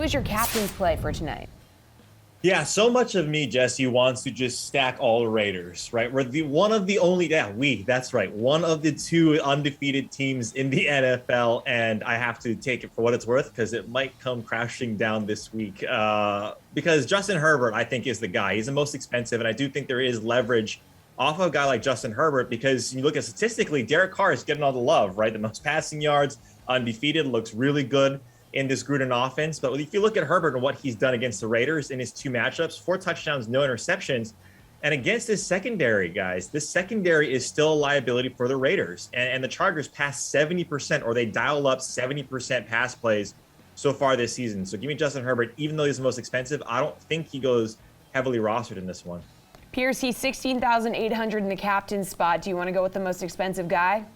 Who is your captain's play for tonight? Yeah, so much of me, Jesse, wants to just stack all the Raiders, right? We're one of the only, that's right, one of the two undefeated teams in the NFL, and I have to take it for what it's worth because it might come crashing down this week. Because Justin Herbert, I think, is the guy. He's the most expensive, and I do think there is leverage off of a guy like Justin Herbert because you look at statistically, Derek Carr is getting all the love, right? The most passing yards, undefeated, looks really good in this Gruden offense. But if you look at Herbert and what he's done against the Raiders in his two matchups, 4 touchdowns, no interceptions. And against this secondary, guys, this secondary is still a liability for the Raiders. And the Chargers pass 70%, or they dial up 70% pass plays so far this season. So give me Justin Herbert, even though he's the most expensive. I don't think he goes heavily rostered in this one. Pearce, he's 16,800 in the captain spot. Do you want to go with the most expensive guy?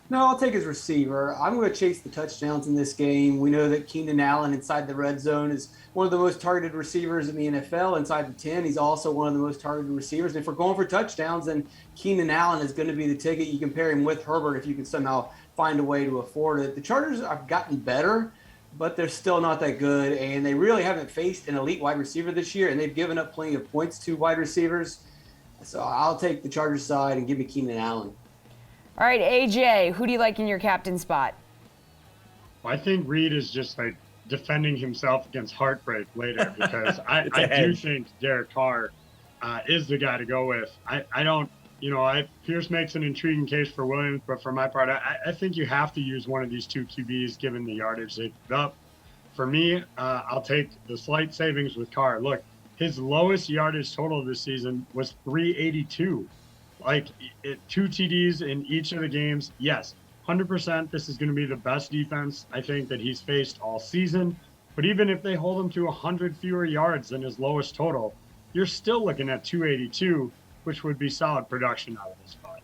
No, I'll take his receiver. I'm going to chase the touchdowns in this game. We know that Keenan Allen inside the red zone is one of the most targeted receivers in the NFL. Inside the 10, he's also one of the most targeted receivers. And if we're going for touchdowns, then Keenan Allen is going to be the ticket. You can pair him with Herbert if you can somehow find a way to afford it. The Chargers have gotten better, but they're still not that good. And they really haven't faced an elite wide receiver this year, and they've given up plenty of points to wide receivers. So I'll take the Chargers side and give me Keenan Allen. All right, AJ, who do you like in your captain spot? I think Reid is just like defending himself against heartbreak later because I do think Derek Carr is the guy to go with. I don't, Pearce makes an intriguing case for Williams, but for my part, I think you have to use one of these two QBs given the yardage they put up. For me, I'll take the slight savings with Carr. Look, his lowest yardage total this season was 382. Like 2 TDs in each of the games. Yes, 100% this is going to be the best defense I think that he's faced all season. But even if they hold him to 100 fewer yards than his lowest total, you're still looking at 282, which would be solid production out of this spot.